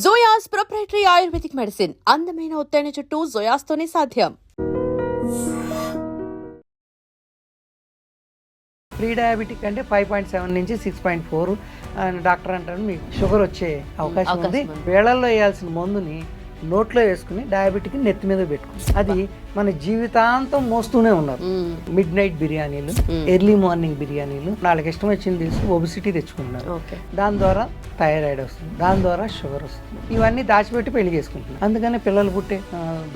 జోయాస్ proprietary ayurvedic medicine అందమైన ఒత్తైన చుట్టూ జోయాస్ తోనే సాధ్యం. ప్రీ డయాబెటిక్ అంటే 5.7 నుంచి 6.4 అని డాక్టర్ అంటారు. మీకు షుగర్ వచ్చే అవకాశం ఉంది. వేళల్లో వేయాల్సిన మందుని నోట్లో వేసుకుని డయాబెటిక్ నెత్తి మీద పెట్టుకుని అది మన జీవితాంతం మోస్తూనే ఉన్నారు. మిడ్ నైట్ బిర్యానీలు, ఎర్లీ మార్నింగ్ బిర్యానీలు, వాళ్ళకి ఇష్టం వచ్చింది తెలిసి ఒబిసిటీ తెచ్చుకుంటున్నారు. దాని ద్వారా థైరాయిడ్ వస్తుంది, దాని ద్వారా షుగర్ వస్తుంది. ఇవన్నీ దాచిపెట్టి పెళ్లి చేసుకుంటున్నారు. అందుకని పిల్లలు పుట్టే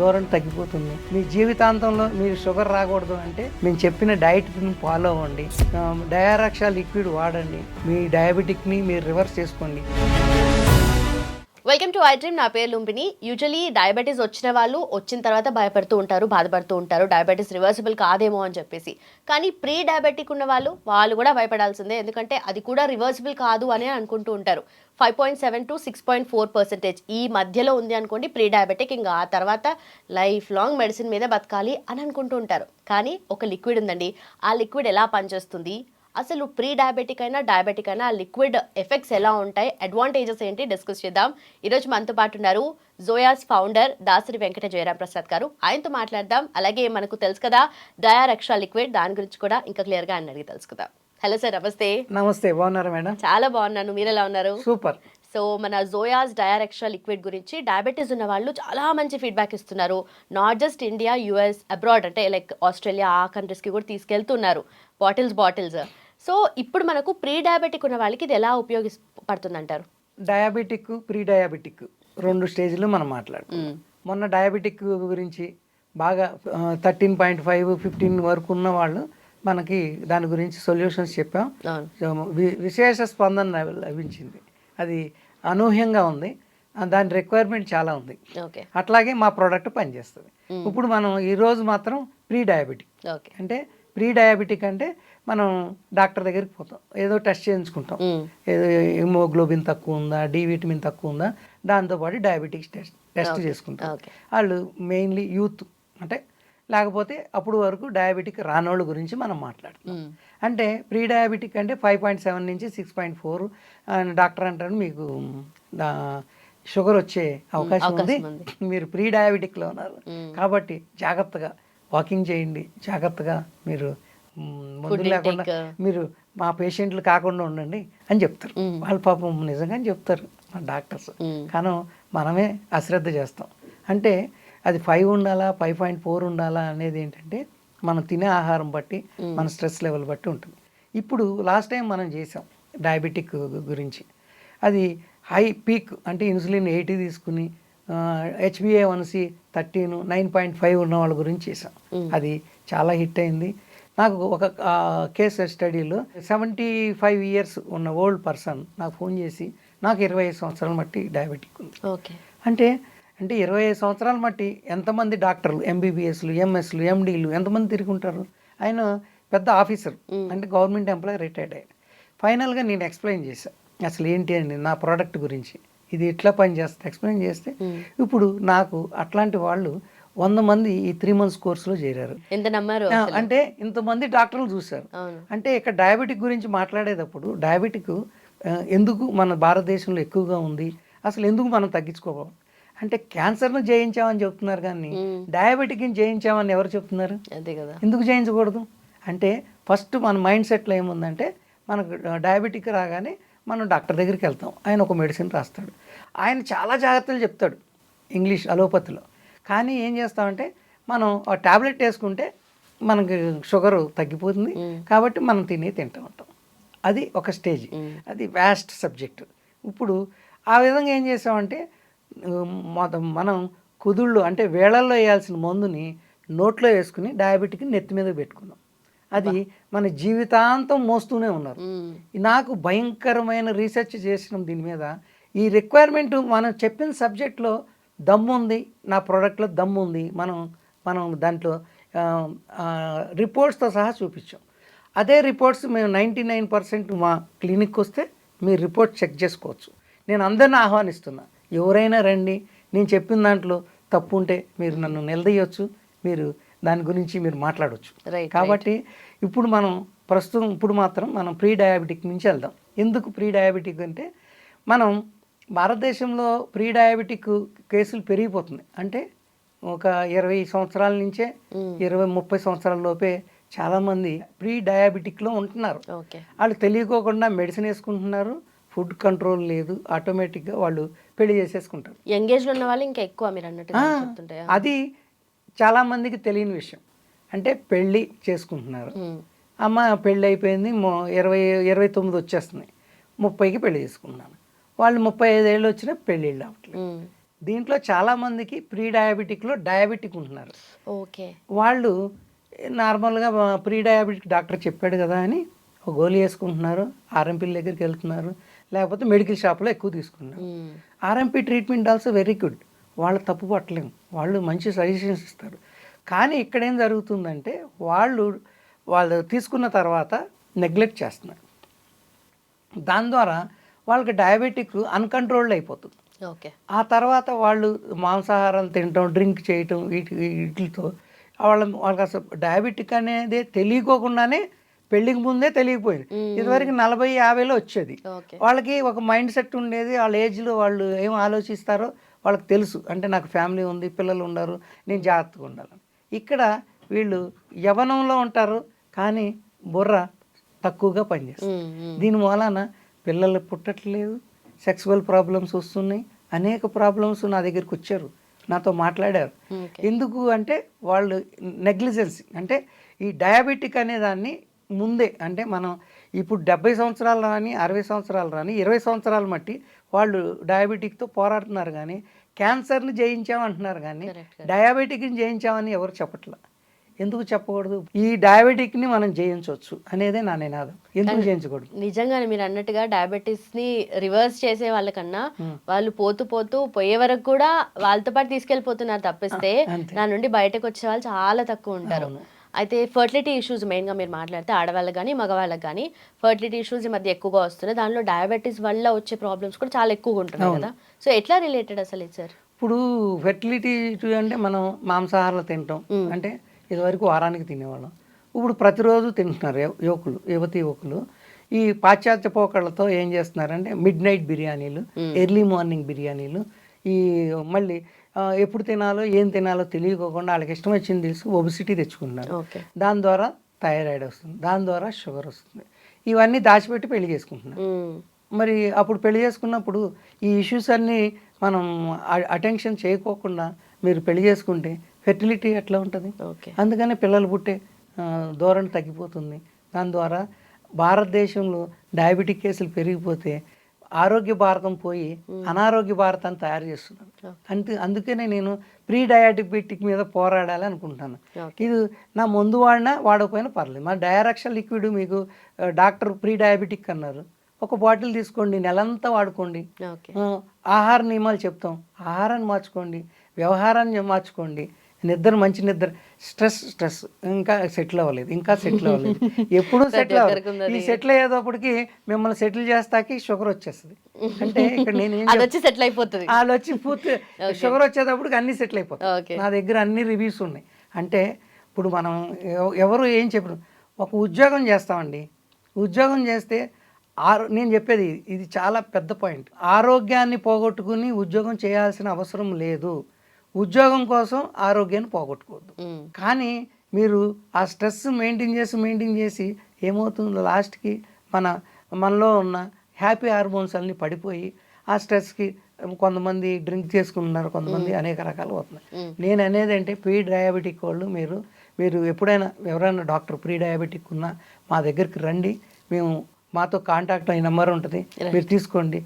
ధోరణి తగ్గిపోతుంది. మీ జీవితాంతంలో మీరు షుగర్ రాకూడదు అంటే మేము చెప్పిన డైట్ ఫాలో అవ్వండి, డయారక్షా లిక్విడ్ వాడండి, మీ డయాబెటిక్ని మీరు రివర్స్ చేసుకోండి. Welcome to I dream. నా పేరు లుంబిని. యూజువలీ డయాబెటీస్ వచ్చిన వాళ్ళు వచ్చిన తర్వాత భయపడుతూ ఉంటారు, బాధపడుతూ ఉంటారు, డయాబెటీస్ రివర్సిబుల్ కాదేమో అని చెప్పేసి. కానీ ప్రీ డయాబెటిక్ ఉన్న వాళ్ళు కూడా భయపడాల్సిందే, ఎందుకంటే అది కూడా రివర్సిబుల్ కాదు అని అనుకుంటూ ఉంటారు. 5.7 to 6.4% ఈ మధ్యలో ఉంది అనుకోండి ప్రీ డయాబెటిక్. ఇంకా ఆ తర్వాత లైఫ్ లాంగ్ మెడిసిన్ మీద బతకాలి అని అనుకుంటూ ఉంటారు. కానీ ఒక లిక్విడ్ ఉందండి. ఆ లిక్విడ్ ఎలా పనిచేస్తుంది, అసలు ప్రీ డయాబెటిక్ అయినా డయాబెటిక్ అయినా ఆ లిక్విడ్ ఎఫెక్ట్స్ ఎలా ఉంటాయి, అడ్వాంటేజెస్ ఏంటి డిస్కస్ చేద్దాం. ఈరోజు మనతో పాటు ఉన్నారు జోయాస్ ఫౌండర్ దాసరి వెంకట జయరాం ప్రసాద్ గారు. ఆయనతో మాట్లాడదాం. అలాగే మనకు తెలుసు కదా డయారక్షా లిక్విడ్, దాని గురించి కూడా ఇంకా క్లియర్గా ఆయన అడిగి తెలుసుకుందాం. హలో సార్, నమస్తే. నమస్తే, బాగున్నారా మేడం? చాలా బాగున్నాను, మీరు ఎలా ఉన్నారు? సూపర్. సో మన జోయాస్ డయారక్షా లిక్విడ్ గురించి డయాబెటీస్ ఉన్న వాళ్ళు చాలా మంచి ఫీడ్బ్యాక్ ఇస్తున్నారు. Not just India, US, abroad అంటే లైక్ ఆస్ట్రేలియా ఆ కంట్రీస్కి కూడా తీసుకెళ్తున్నారు బాటిల్స్. సో ఇప్పుడు మనకు ప్రీ డయాబెటిక్ ఉన్న వాళ్ళకి ఇది ఎలా ఉపయోగపడుతుంది అంటారు? డయాబెటిక్, ప్రీ డయాబెటిక్ 2 స్టేజ్లు మనం మాట్లాడుకున్నాం. మొన్న డయాబెటిక్ గురించి బాగా 13.5, 15 వరకు ఉన్న వాళ్ళు మనకి దాని గురించి సొల్యూషన్స్ చెప్పాం. విశేష స్పందన లభించింది. అది అనూహ్యంగా ఉంది. దాని రిక్వైర్మెంట్ చాలా ఉంది. అట్లాగే మా ప్రోడక్ట్ పనిచేస్తుంది. ఇప్పుడు మనం ఈరోజు మాత్రం ప్రీ డయాబెటిక్ అంటే ప్రీ డయాబెటిక్ అంటే మనం డాక్టర్ దగ్గరికి పోతాం, ఏదో టెస్ట్ చేయించుకుంటాం, ఏదో హిమోగ్లోబిన్ తక్కువ ఉందా, డి విటమిన్ తక్కువ ఉందా, దాంతోపాటు డయాబెటిక్స్ టెస్ట్ చేసుకుంటాం. వాళ్ళు మెయిన్లీ యూత్ అంటే లేకపోతే అప్పుడు వరకు డయాబెటిక్ రానోళ్ళ గురించి మనం మాట్లాడుతాం. అంటే ప్రీ డయాబెటిక్ అంటే 5.7 నుంచి 6.4 అని డాక్టర్ అంటారు. మీకు షుగర్ వచ్చే అవకాశం ఉంది, మీరు ప్రీ డయాబెటిక్లో ఉన్నారు కాబట్టి జాగ్రత్తగా వాకింగ్ చేయండి, జాగ్రత్తగా మీరు మందులు లేకుండా మీరు మా పేషెంట్లు కాకుండా ఉండండి అని చెప్తారు. వాళ్ళ పాపం నిజంగానే చెప్తారు మా డాక్టర్స్, కానీ మనమే అశ్రద్ధ చేస్తాం. అంటే అది 5 ఉండాలా, 5.4 ఉండాలా అనేది ఏంటంటే మనం తినే ఆహారం బట్టి, మన స్ట్రెస్ లెవెల్ బట్టి ఉంటుంది. ఇప్పుడు లాస్ట్ టైం మనం చేసాం డయాబెటిక్ గురించి. అది హై పీక్ అంటే ఇన్సులిన్ 80 తీసుకుని HbA1c 13, 9.5 ఉన్న వాళ్ళ గురించి చేసాం. అది చాలా హిట్ అయింది. నాకు ఒక కేస్ స్టడీలో 75 years ఉన్న ఓల్డ్ పర్సన్ నాకు ఫోన్ చేసి నాకు 25 సంవత్సరాల మట్టి డయాబెటిక్ ఉంది. అంటే 25 సంవత్సరాల మట్టి ఎంతమంది డాక్టర్లు, ఎంబీబీఎస్లు, ఎంఎస్లు, ఎండీలు ఎంతమంది తిరుగుంటారు? ఆయన పెద్ద ఆఫీసర్ అంటే గవర్నమెంట్ ఎంప్లాయీ, రిటైర్డ్ అయ్యారు. ఫైనల్గా నేను ఎక్స్ప్లెయిన్ చేశాను అసలు ఏంటి అని నా ప్రోడక్ట్ గురించి, ఇది ఎట్లా పనిచేస్తే ఎక్స్ప్లెయిన్ చేస్తే ఇప్పుడు నాకు అట్లాంటి వాళ్ళు 100 మంది ఈ 3 months కోర్సులో చేరారు. అంటే ఇంతమంది డాక్టర్లు చూశారు. అంటే ఇక్కడ డయాబెటిక్ గురించి మాట్లాడేటప్పుడు డయాబెటిక్ ఎందుకు మన భారతదేశంలో ఎక్కువగా ఉంది, అసలు ఎందుకు మనం తగ్గించుకోవాలి అంటే క్యాన్సర్ను జయించామని చెప్తున్నారు, కానీ డయాబెటిక్ని జయించామని ఎవరు చెప్తున్నారు? అదే కదా. ఎందుకు జయించకూడదు అంటే ఫస్ట్ మన మైండ్ సెట్లో ఏముందంటే మనకు డయాబెటిక్ రాగానే మనం డాక్టర్ దగ్గరికి వెళ్తాం, ఆయన ఒక మెడిసిన్ రాస్తాడు, ఆయన చాలా జాగ్రత్తలు చెప్తాడు ఇంగ్లీష్ అలోపతిలో. కానీ ఏం చేస్తామంటే మనం ఆ ట్యాబ్లెట్ వేసుకుంటే మనకి షుగర్ తగ్గిపోతుంది కాబట్టి మనం తింటూ ఉంటాం. అది ఒక స్టేజ్, అది వ్యాస్ట్ సబ్జెక్టు. ఇప్పుడు ఆ విధంగా ఏం చేసామంటే మనం కుదుళ్ళు అంటే వేళల్లో వేయాల్సిన మందుని నోట్లో వేసుకుని డయాబెటిక్ నెత్తి మీద పెట్టుకున్నాం. అది మన జీవితాంతం మోస్తూనే ఉన్నారు. నాకు భయంకరమైన రీసెర్చ్ చేసిన దీని మీద. ఈ రిక్వైర్మెంట్ మనం చెప్పిన సబ్జెక్ట్లో దమ్ము ఉంది, నా ప్రోడక్ట్లో దమ్ము ఉంది, మనం దాంట్లో రిపోర్ట్స్తో సహా చూపించాం. అదే రిపోర్ట్స్ మేము 99% మా క్లినిక్కి వస్తే మీరు రిపోర్ట్ చెక్ చేసుకోవచ్చు. నేను అందరిని ఆహ్వానిస్తున్నా, ఎవరైనా రండి, నేను చెప్పిన దాంట్లో తప్పు ఉంటే మీరు నన్ను నిలదీయొచ్చు, మీరు దాని గురించి మీరు మాట్లాడవచ్చు. కాబట్టి ఇప్పుడు ఇప్పుడు మాత్రం మనం ప్రీ డయాబెటిక్ నుంచి వెళ్దాం. ఎందుకు ప్రీ డయాబెటిక్ అంటే మనం భారతదేశంలో ప్రీ డయాబెటిక్ కేసులు పెరిగిపోతుంది. అంటే ఒక 20 సంవత్సరాల నుంచే 20-30 సంవత్సరాల లోపే చాలామంది ప్రీ డయాబెటిక్లో ఉంటున్నారు. ఓకే. వాళ్ళు తెలియకోకుండా మెడిసిన్ వేసుకుంటున్నారు, ఫుడ్ కంట్రోల్ లేదు, ఆటోమేటిక్గా వాళ్ళు పెళ్లి చేసేసుకుంటారు. యంగ్ ఏజ్లో ఉన్న వాళ్ళు ఇంకా ఎక్కువ మీరు అన్నట్టుగా చెప్తుంటే. అది చాలామందికి తెలియని విషయం. అంటే పెళ్ళి చేసుకుంటున్నారు, అమ్మ పెళ్ళి అయిపోయింది, 29 వచ్చేస్తున్నాయి, 30కి పెళ్లి చేసుకున్నాను, వాళ్ళు 35 ఏళ్ళు వచ్చినా పెళ్ళిళ్ళు అవ్వట్లేదు. దీంట్లో చాలామందికి ప్రీ డయాబెటిక్లో డయాబెటిక్ ఉంటున్నారు. ఓకే. వాళ్ళు నార్మల్గా ప్రీ డయాబెటిక్ డాక్టర్ చెప్పాడు కదా అని ఒక గోళీ వేసుకుంటున్నారు, ఆర్ఎంపీల దగ్గరికి వెళ్తున్నారు, లేకపోతే మెడికల్ షాప్లో ఎక్కువ తీసుకున్నారు. RMP treatment also very good, వాళ్ళు తప్పు పట్టలేము, వాళ్ళు మంచి సజెషన్స్ ఇస్తారు. కానీ ఇక్కడ ఏం జరుగుతుందంటే వాళ్ళు తీసుకున్న తర్వాత నెగ్లెక్ట్ చేస్తున్నారు. దాని ద్వారా వాళ్ళకి డయాబెటిక్ అన్కంట్రోల్డ్ అయిపోతుంది. ఓకే. ఆ తర్వాత వాళ్ళు మాంసాహారాలు తినటం, డ్రింక్ చేయటం, వీటితో వాళ్ళకి అసలు డయాబెటిక్ అనేది తెలియకోకుండానే పెళ్ళికి ముందే తెలియకపోయింది. ఇదివరకు 40-50లో వచ్చేది. వాళ్ళకి ఒక మైండ్ సెట్ ఉండేది, వాళ్ళ ఏజ్లో వాళ్ళు ఏం ఆలోచిస్తారో వాళ్ళకి తెలుసు. అంటే నాకు ఫ్యామిలీ ఉంది, పిల్లలు ఉన్నారు, నేను జాగ్రత్తగా ఉండాలని. ఇక్కడ వీళ్ళు యవ్వనంలో ఉంటారు కానీ బుర్ర తక్కువగా పనిచేస్తుంది. దీని వలన పిల్లలు పుట్టట్లేదు, సెక్సువల్ ప్రాబ్లమ్స్ వస్తున్నాయి, అనేక ప్రాబ్లమ్స్ నా దగ్గరికి వచ్చారు, నాతో మాట్లాడారు. ఎందుకు అంటే వాళ్ళు నెగ్లిజెన్సీ. అంటే ఈ డయాబెటిక్ అనే దాన్ని ముందే, అంటే మనం ఇప్పుడు 70 సంవత్సరాలు రాని, 60 సంవత్సరాలు రాని, 20 సంవత్సరాలు మట్టి వాళ్ళు డయాబెటిక్తో పోరాడుతున్నారు. కానీ క్యాన్సర్ని జయించామంటున్నారు, కానీ డయాబెటిక్ని జయించామని ఎవరు చెప్పట్లా. ఎందుకు చెప్పకూడదు? ఈ డయాబెటిక్ని మనం జయించవచ్చు అనేదే నా నినాదం. ఎందుకు జయించకూడదు? నిజంగానే మీరు అన్నట్టుగా డయాబెటీస్ని రివర్స్ చేసే వాళ్ళకన్నా వాళ్ళు పోతూ పోయే వరకు కూడా వాళ్ళతో పాటు తీసుకెళ్ళిపోతున్నారు తప్పిస్తే నా నుండి బయటకు వచ్చే వాళ్ళు చాలా తక్కువ ఉంటారు. అయితే ఫర్టిలిటీ ఇష్యూస్ మెయిన్గా మీరు మాట్లాడితే ఆడవాళ్ళకి కానీ మగవాళ్ళకి కానీ ఫర్టిలిటీ ఇష్యూస్ ఈ మధ్య ఎక్కువగా వస్తున్నాయి. దానిలో డయాబెటీస్ వల్ల వచ్చే ప్రాబ్లమ్స్ కూడా చాలా ఎక్కువగా ఉంటున్నాయి కదా. సో ఎట్లా రిలేటెడ్ అసలు ఇది సార్? ఇప్పుడు ఫెర్టిలిటీ అంటే మనం మాంసాహారాలు తింటాం, అంటే ఇదివరకు వారానికి తినేవాళ్ళం, ఇప్పుడు ప్రతిరోజు తింటున్నారు యువకులు. ఈ పాశ్చాత్య పోకళ్ళతో ఏం చేస్తున్నారంటే మిడ్ నైట్ బిర్యానీలు, ఎర్లీ మార్నింగ్ బిర్యానీలు, ఈ మళ్ళీ ఎప్పుడు తినాలో ఏం తినాలో తెలియకోకుండా వాళ్ళకి ఇష్టం వచ్చింది తెలుసు ఒబిసిటీ తెచ్చుకుంటున్నారు. దాని ద్వారా థైరాయిడ్ వస్తుంది, దాని ద్వారా షుగర్ వస్తుంది. ఇవన్నీ దాచిపెట్టి పెళ్లి చేసుకుంటున్నారు. మరి అప్పుడు పెళ్లి చేసుకున్నప్పుడు ఈ ఇష్యూస్ అన్నీ మనం అటెన్షన్ చేయకోకుండా మీరు పెళ్లి చేసుకుంటే ఫెర్టిలిటీ ఎట్లా ఉంటుంది? అందుకనే పిల్లలు పుట్టే ధోరణి తగ్గిపోతుంది. దాని ద్వారా భారతదేశంలో డయాబెటిక్ కేసులు పెరిగిపోతే ఆరోగ్య భారతం పోయి అనారోగ్య భారతాన్ని తయారు చేస్తున్నాను. అందుకనే నేను ప్రీ డయాబెటిక్ మీద పోరాడాలి అనుకుంటాను. ఇది నా ముందు వాడకపోయినా పర్లేదు. మా డయారక్షా లిక్విడ్ మీకు డాక్టర్ ప్రీ డయాబెటిక్ అన్నారు, ఒక బాటిల్ తీసుకోండి, నెలంతా వాడుకోండి. ఆహార నియమాలు చెప్తాం, ఆహారాన్ని మార్చుకోండి, వ్యవహారాన్ని మార్చుకోండి, మంచి నిద్ర. స్ట్రెస్ ఇంకా సెటిల్ అవ్వలేదు. ఎప్పుడు సెటిల్ అవ్వలేదు. ఈ సెటిల్ అయ్యేటప్పటికి మిమ్మల్ని సెటిల్ చేస్తాకి షుగర్ వచ్చేస్తుంది. అంటే ఇక్కడ నేను సెటిల్ అయిపోతుంది, వాళ్ళు వచ్చి పూర్తి షుగర్ వచ్చేటప్పటికి అన్ని సెటిల్ అయిపోతాయి. నా దగ్గర అన్ని రివ్యూస్ ఉన్నాయి. అంటే ఇప్పుడు మనం ఎవరు ఏం చెప్పరు, ఒక ఉద్యోగం చేస్తామండి, ఉద్యోగం చేస్తే నేను చెప్పేది ఇది చాలా పెద్ద పాయింట్. ఆరోగ్యాన్ని పోగొట్టుకుని ఉద్యోగం చేయాల్సిన అవసరం లేదు. ఉద్యోగం కోసం ఆరోగ్యాన్ని పోగొట్టుకోవద్దు. కానీ మీరు ఆ స్ట్రెస్ మెయింటైన్ చేసి ఏమవుతుంది, లాస్ట్కి మనలో ఉన్న హ్యాపీ హార్మోన్స్ అన్నీ పడిపోయి ఆ స్ట్రెస్కి కొంతమంది డ్రింక్ చేసుకుంటున్నారు, కొంతమంది అనేక రకాలు అవుతున్నాయి. నేను అనేది అంటే ప్రీ డయాబెటిక్ వాళ్ళు మీరు ఎప్పుడైనా ఎవరైనా డాక్టర్ ప్రీ డయాబెటిక్ ఉన్నా మా దగ్గరికి రండి, మాతో కాంటాక్ట్ అయ్యే నెంబర్ ఉంటుంది, మీరు తీసుకోండి.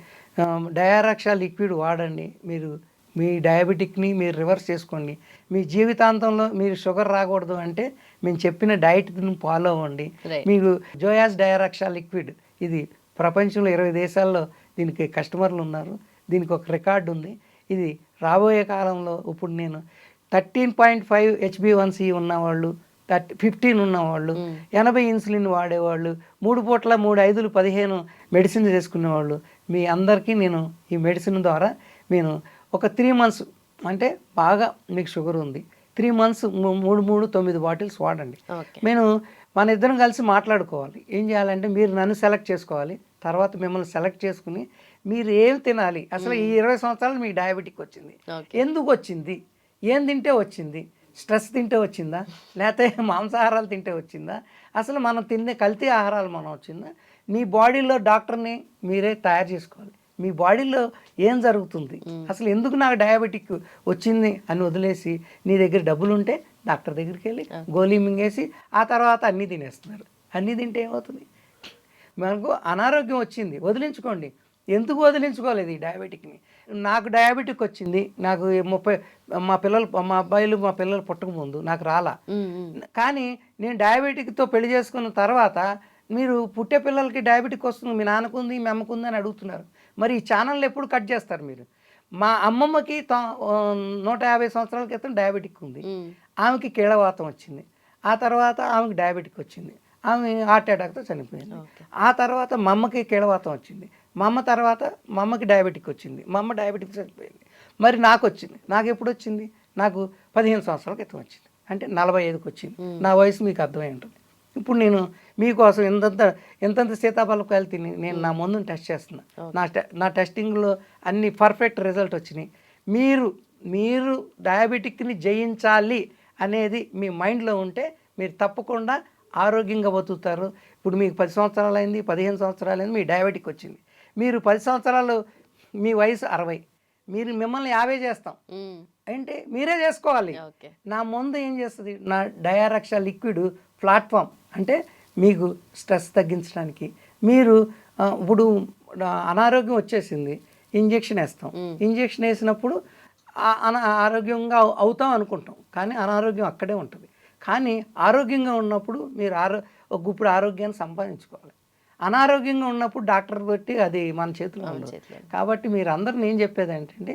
డయారక్షా లిక్విడ్ వాడండి. మీరు మీ డయాబెటిక్ని మీరు రివర్స్ చేసుకోండి. మీ జీవితాంతంలో మీరు షుగర్ రాకూడదు అంటే మేము చెప్పిన డైట్ని ఫాలో అవ్వండి. మీకు జోయాస్ డయారక్షా లిక్విడ్ ఇది ప్రపంచంలో 20 దేశాల్లో దీనికి కస్టమర్లు ఉన్నారు. దీనికి ఒక రికార్డు ఉంది. ఇది రాబోయే కాలంలో ఇప్పుడు నేను 13.5 HbA1c ఉన్నవాళ్ళు, 15 ఉన్నవాళ్ళు, 80 ఇన్సులిన్ వాడేవాళ్ళు, 3 పూట్ల 3 5 15 మెడిసిన్ చేసుకునేవాళ్ళు, మీ అందరికీ నేను ఈ మెడిసిన్ ద్వారా నేను ఒక 3 months, అంటే బాగా మీకు షుగర్ ఉంది, 3 months 9 బాటిల్స్ వాడండి. మన ఇద్దరం కలిసి మాట్లాడుకోవాలి. ఏం చేయాలంటే మీరు నన్ను సెలెక్ట్ చేసుకోవాలి, తర్వాత మిమ్మల్ని సెలెక్ట్ చేసుకుని మీరు ఏం తినాలి, అసలు ఈ 20 సంవత్సరాలు మీకు డయాబెటిక్ వచ్చింది, Okay. ఎందుకు వచ్చింది, ఏం తింటే వచ్చింది, స్ట్రెస్ తింటే వచ్చిందా, లేకపోతే మాంసాహారాలు తింటే వచ్చిందా, అసలు మనం తినే కల్తీ ఆహారాలు మనం వచ్చిందా, మీ బాడీలో డాక్టర్ని మీరే తయారు చేసుకోవాలి. మీ బాడీలో ఏం జరుగుతుంది, అసలు ఎందుకు నాకు డయాబెటిక్ వచ్చింది అని వదిలేసి నీ దగ్గర డబ్బులు ఉంటే డాక్టర్ దగ్గరికి వెళ్ళి గోళీ మింగేసి ఆ తర్వాత అన్నీ తినేస్తున్నారు. అన్నీ తింటే ఏమవుతుంది, మనకు అనారోగ్యం వచ్చింది, వదిలించుకోండి. ఎందుకు వదిలించుకోలేదు ఈ డయాబెటిక్ని? నాకు డయాబెటిక్ వచ్చింది, నాకు 30 మా అబ్బాయిలు మా పిల్లలు పుట్టకముందు నాకు రాలా. కానీ నేను డయాబెటిక్తో పెళ్లి చేసుకున్న తర్వాత మీరు పుట్టే పిల్లలకి డయాబెటిక్ వస్తుంది, మీ నాన్నకుంది మీ అమ్మకుంది అని అడుగుతున్నారు. మరి ఈ ఛానల్ ఎప్పుడు కట్ చేస్తారు మీరు? మా అమ్మమ్మకి 150 సంవత్సరాల క్రితం డయాబెటిక్ ఉంది, ఆమెకి కీళ్ళవాతం వచ్చింది, ఆ తర్వాత ఆమెకి డయాబెటిక్ వచ్చింది, ఆమె హార్ట్ అటాక్తో చనిపోయింది. ఆ తర్వాత మా అమ్మకి కీళ్ళవాతం వచ్చింది, మా అమ్మ తర్వాత మా అమ్మకి డయాబెటిక్ వచ్చింది, మా అమ్మ డయాబెటిక్ చనిపోయింది. మరి నాకు వచ్చింది, నాకు ఎప్పుడు వచ్చింది? నాకు 15 సంవత్సరాల క్రితం వచ్చింది, అంటే 45కి వచ్చింది. నా వయసు మీకు అర్థమై ఉంటుంది. ఇప్పుడు నేను మీకోసం ఎంతంత సీతాఫలకాయలు తిని నేను నా ముందు టెస్ట్ చేస్తున్నా. నా టెస్టింగ్లో అన్ని పర్ఫెక్ట్ రిజల్ట్ వచ్చినాయి. మీరు డయాబెటిక్ని జయించాలి అనేది మీ మైండ్లో ఉంటే మీరు తప్పకుండా ఆరోగ్యంగా బతుకుతారు. ఇప్పుడు మీకు 10 సంవత్సరాలు అయింది, 15 సంవత్సరాలు అయింది, మీ డయాబెటిక్ వచ్చింది. మీరు 10 సంవత్సరాలు, మీ వయసు 60, మిమ్మల్ని 50 చేస్తాం అంటే మీరే చేసుకోవాలి. నా ముందు ఏం చేస్తుంది, నా డయారక్షా లిక్విడ్ ప్లాట్ఫామ్ అంటే మీకు స్ట్రెస్ తగ్గించడానికి. మీరు ఇప్పుడు అనారోగ్యం వచ్చేసింది, ఇంజెక్షన్ వేస్తాం. ఇంజెక్షన్ వేసినప్పుడు ఆరోగ్యంగా అవుతాం అనుకుంటాం, కానీ అనారోగ్యం అక్కడే ఉంటుంది. కానీ ఆరోగ్యంగా ఉన్నప్పుడు మీరు ఒక గుప్పుడు ఆరోగ్యాన్ని సంపాదించుకోవాలి. అనారోగ్యంగా ఉన్నప్పుడు డాక్టర్ పెట్టి అది మన చేతిలో ఉండదు. కాబట్టి మీరు అందరూ నేను చెప్పేది ఏంటంటే,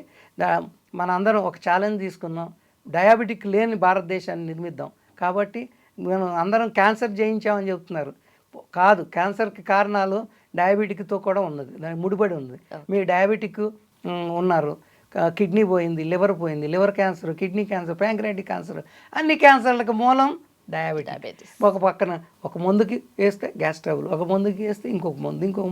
మన అందరం ఒక ఛాలెంజ్ తీసుకుందాం, డయాబెటిక్ లేని భారతదేశాన్ని నిర్మిద్దాం. కాబట్టి మనం అందరం క్యాన్సర్ జయించామని చెప్తున్నారు, కాదు. క్యాన్సర్కి కారణాలు డయాబెటిక్తో కూడా ఉన్నది, దానికి ముడిపడి ఉంది. మీరు డయాబెటిక్ ఉన్నారు, కిడ్నీ పోయింది, లివర్ పోయింది, liver cancer, kidney cancer, pancreatic cancer, అన్ని క్యాన్సర్లకు మూలం డయాబెటిస్. ఒక పక్కన ఒక మందుకి వేస్తే గ్యాస్ ట్రబుల్, ఒక మందుకి వేస్తే ఇంకొక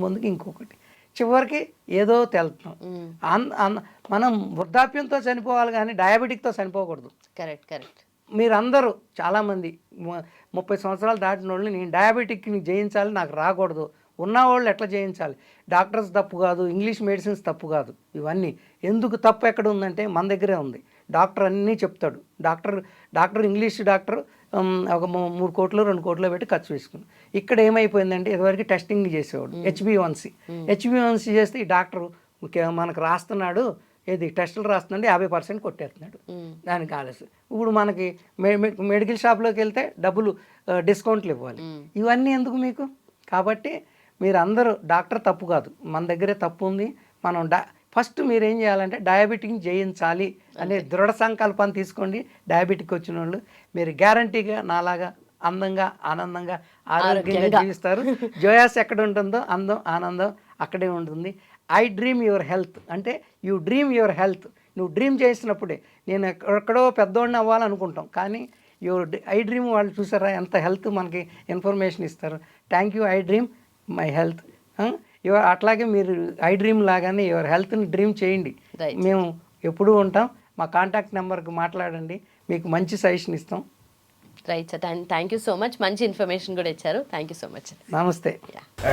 మందుకి ఇంకొకటి, చివరికి ఏదో తెలుతున్నాం. మనం వృద్ధాప్యంతో చనిపోవాలి కానీ డయాబెటిక్తో చనిపోకూడదు. కరెక్ట్. మీరందరూ చాలామంది 30 సంవత్సరాలు దాటిన వాళ్ళు నేను డయాబెటిక్ని జయించాలి, నాకు రాకూడదు, ఉన్నవాళ్ళు ఎట్లా జయించాలి? డాక్టర్స్ తప్పు కాదు, ఇంగ్లీష్ మెడిసిన్స్ తప్పు కాదు. ఇవన్నీ ఎందుకు తప్పు ఎక్కడ ఉందంటే మన దగ్గరే ఉంది. డాక్టర్ అన్నీ చెప్తాడు. డాక్టర్ ఇంగ్లీష్ డాక్టర్ ఒక 3 కోట్లు 2 కోట్లు పెట్టి ఖర్చు వేసుకుని. ఇక్కడ ఏమైపోయిందంటే ఇదివరకు టెస్టింగ్ చేసేవాడు, హెచ్బి1సి చేస్తే ఈ డాక్టరు మనకు రాస్తున్నాడు, ఏది టెస్టులు రాస్తున్నాడు, 50% కొట్టేస్తున్నాడు దానికి ఆలస్యం. ఇప్పుడు మనకి మెడికల్ షాప్లోకి వెళ్తే డబ్బులు డిస్కౌంట్లు ఇవ్వాలి. ఇవన్నీ ఎందుకు మీకు? కాబట్టి మీరు అందరూ, డాక్టర్ తప్పు కాదు, మన దగ్గరే తప్పు ఉంది. మనం ఫస్ట్ మీరు ఏం చేయాలంటే డయాబెటిక్ని జయించాలి అనే దృఢ సంకల్పాన్ని తీసుకోండి. డయాబెటిక్ వచ్చిన వాళ్ళు మీరు గ్యారంటీగా నాలాగా అందంగా ఆనందంగా ఆరోగ్యంగా జీవిస్తారు. జోయాస్ ఎక్కడ ఉంటుందో అందం ఆనందం అక్కడే ఉంటుంది. ఐ డ్రీమ్ యువర్ హెల్త్ అంటే యూ డ్రీమ్ యువర్ హెల్త్. నువ్వు డ్రీమ్ చేసినప్పుడే, నేను ఎక్కడో పెద్దోడిని అవ్వాలనుకుంటాం, కానీ ఐ డ్రీమ్ వాళ్ళు చూసారా ఎంత హెల్త్ మనకి ఇన్ఫర్మేషన్ ఇస్తారు. Thank you I dream my health. అట్లాగే మీరు ఐ డ్రీమ్ లాగానే యువర్ హెల్త్ని డ్రీమ్ చేయండి. మేము ఎప్పుడూ ఉంటాం. మా కాంటాక్ట్ నెంబర్కి మాట్లాడండి, మీకు మంచి సజెషన్ ఇస్తాం. Right sir, thank you so much. మంచి ఇన్ఫర్మేషన్ కూడా ఇచ్చారు. Thank you so much. నమస్తే.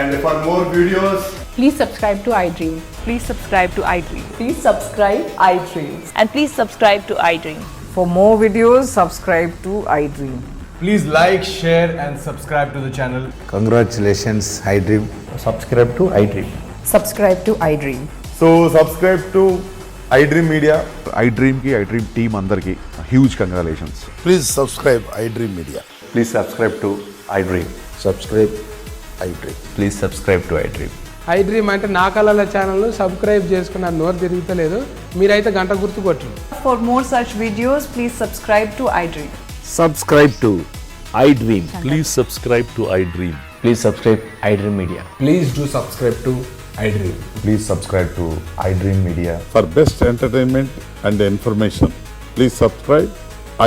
And for more videos, please subscribe to iDream. Please subscribe to iDream. Please subscribe iDream. And please subscribe to iDream. For more videos, subscribe to iDream. please like, share and subscribe to the channel. Congratulations, iDream. Subscribe to iDream. Subscribe to iDream. So subscribe to iDream Media. iDream ki iDream team andarki huge congratulations. Please subscribe iDream Media. Please subscribe to iDream. Subscribe iDream. Please subscribe to iDream. iDream అంటే నా కళల channel subscribe చేసుకున్న నోరు తిరుగుతలేదు, మీరైతే గంట గుర్తు కొట్టండి. For more such videos, please subscribe to iDream. Subscribe to iDream. Please subscribe to iDream. Please subscribe iDream Media. Please do subscribe to iDream. Please subscribe to iDream Media. For best entertainment and information, please subscribe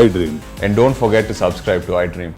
iDream. And don't forget to subscribe to iDream.